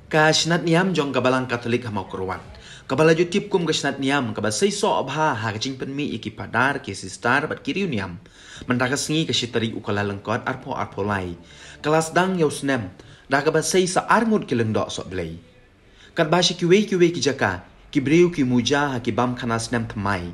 Ka shnat niam jong kabalang Katolik hamau korwan. Kabala jutip kum ka shnat niam kabal sei so abha ha ka jing penmi iki padar ke sistar bat kiriu niam. Mendakas ngi ka shitari ukala lengkot arpo lai. Kelas dang yau snem da kabal sei sa armut ki lengdok sok blei. Kat ba shi kiwe ki jaka ki breu ki muja ha ki bam kanas nem thamai.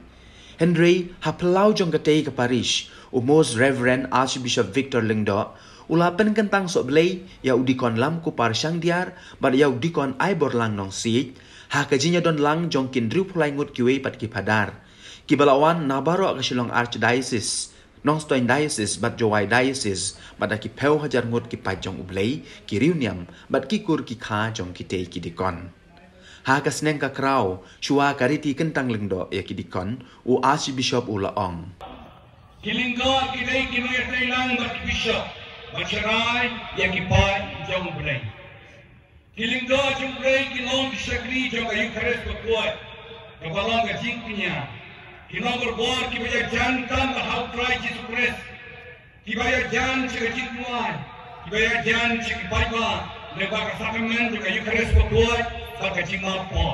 Henry ha pelau jong ka tei ka parish Most Reverend Archbishop Victor Lingdo ulapan kentang sok belai ya udikon lam ku par syang diar bar ya udikon ai bor lang nong sit ha kajinya don lang jong kin driu pulai ngut kiwe pat ki padar ki balawan nabaro ka shilong archdiocese nong stoin diocese bat jowai diocese bat ki peu hajar ngut ki pa jong ublei ki riuniam bat ki kur ki kha jong ki te ki dikon ha ka sneng ka krau shua kariti kentang Lingdo ya ki dikon u Archbishop ulaong Kilinggo kidai kinuya tailang bat bishop Bacharai yakipai jong blay. Kilinggo jong blay kilong kisakri jong ayu kares berkuat. Kabalang gajing punya. Kilong berbor kibaya jantan bahau try Jesus Christ. Kibaya jan cegajing muai. Kibaya jan cegipai ba. Lebak sakramen jong ayu kares berkuat. Bagajing apa.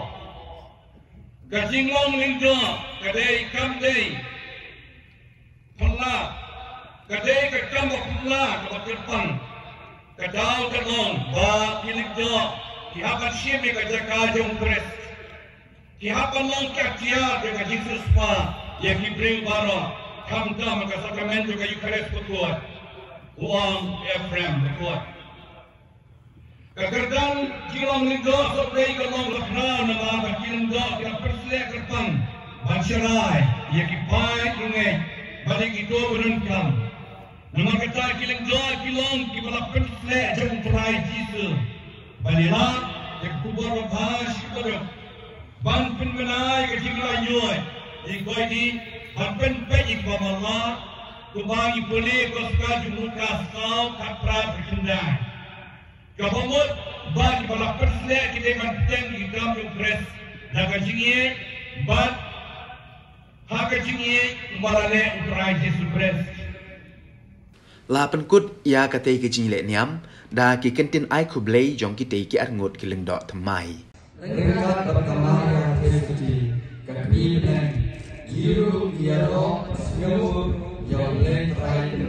Gajing long linggo kadai kam day. Pala. Kadai kakam bakula kabat terpang, kadau terlong, ba pilik do, kihapan sini kajaka jong pres, kihapan long kaktia dengan Jesus pa, yang kibring baro, kamta maka sakramen juga yukares berkuat, uang Ephraim berkuat. Kagerdan kilong lido sobrei kalong laknau nama kilong do kira perselek terpang, banserai, yang kipai rungai, balik itu berenkam. Nama kata kilang doa kilang kibala persle jom terai jisu. Balila yang kubar bahas kubar ban pengenai kejingla yoy. Ikoi di ban pen pejik babala kubangi boleh koska jumuka kau kapra berkendang. Kabamut ban kibala persle kita manteng di dalam pres. Jaga jingie ban hak jingie kubarale terai jisu pres. La penkut ya katei ke jing le niam da ki kentin ai khu blei jong ki tei ki arngot ki lengdo thamai Rekat pertama yang terjadi kepilen jiru dialog siu yang lain terakhir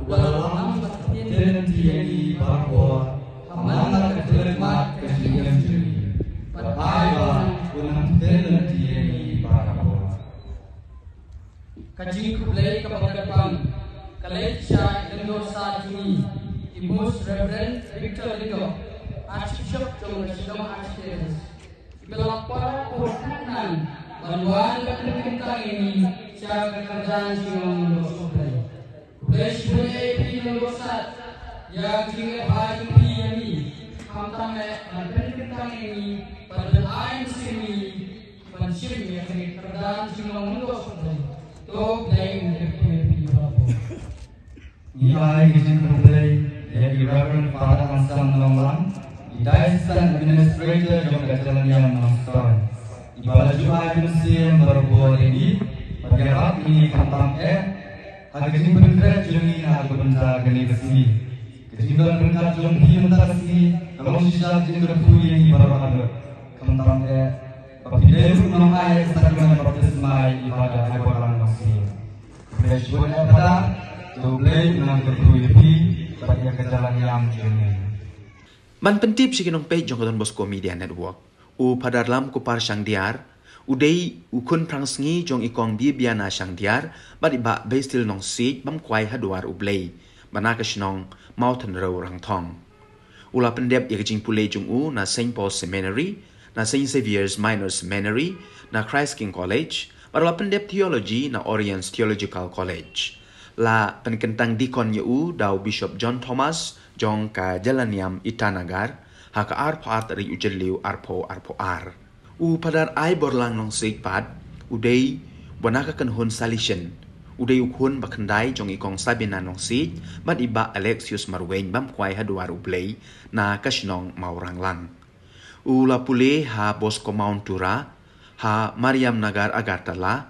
walau dan tiada bahwa mana keterima kesingan juri berapa pun dan tiada bahwa kaji kublai kepada Kalecha Linggo Sajuni, Most Reverend Victor Linggo, Archbishop Jong Shilong Archdiocese. Belapor perhutanan bantuan pemerintah ini secara kerjaan Shilong Linggo. Fresh Boy Linggo Sat yang tinggal hari ini, kamtame pemerintah ini pada ain sini pensiun yang kerjaan Shilong Linggo. To blame the Nilai izin berplay dari Reverend Father Hasan Longlang, Diocese Administrator Jom Jalan yang Nongstoy. Ibadah Jumat Musim berbuat ini, bergerak ini kantam hargani bergerak jumi harga benda gani kesini. Kesimpulan bergerak jumi mentah kesini, kalau sisa jenis berpui ini baru ada kantam Papideru mengenai kesadaran baptismai ibadah orang masih. Bersyukur pada Doblei menang berpuluh-puluh pada kejalan yang ini. Man pentip si kinong page jong Don Bosco Media Network. U padar lam ku par syang diar. Udei ukun prang sngi jong ikong biana syang diar. Badi ba bestil nong sit bam kwai haduar ublei. Banakas nong mountain row rang tong. Ula pendep ya kejing pulei jong u na St. Paul's Seminary, na St. Xavier's Minor Seminary, na Christ King College. Ula pendep theology na Orient's Theological College. La penkentang dikon yu dau Bishop John Thomas jong ka Jalaniam Itanagar ha ka arpo ri ujeliu arpo ar u padar ai borlang nong sigpad udei bonaka kan hun salishen udei ukun bakandai jong ikong sabina nong sit mat iba Alexius Marwen bam kwai haduar ublei na kashnong maurang lang u la pule ha Bosco Mountura ha Mariam Nagar Agartala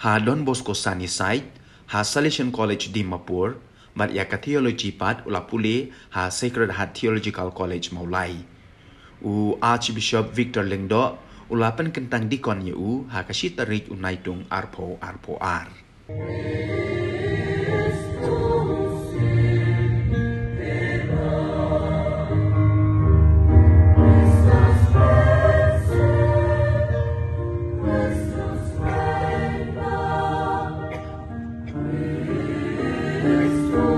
ha Don Bosco Sunnyside ha Salesian College Dimapur, Maria Theology Pad Ulapule ha Sacred Heart Theological College Maulai. Archbishop Victor Lengdo ulapan kentang dikon yu hakashi tarik unaitung arpo ar. Christus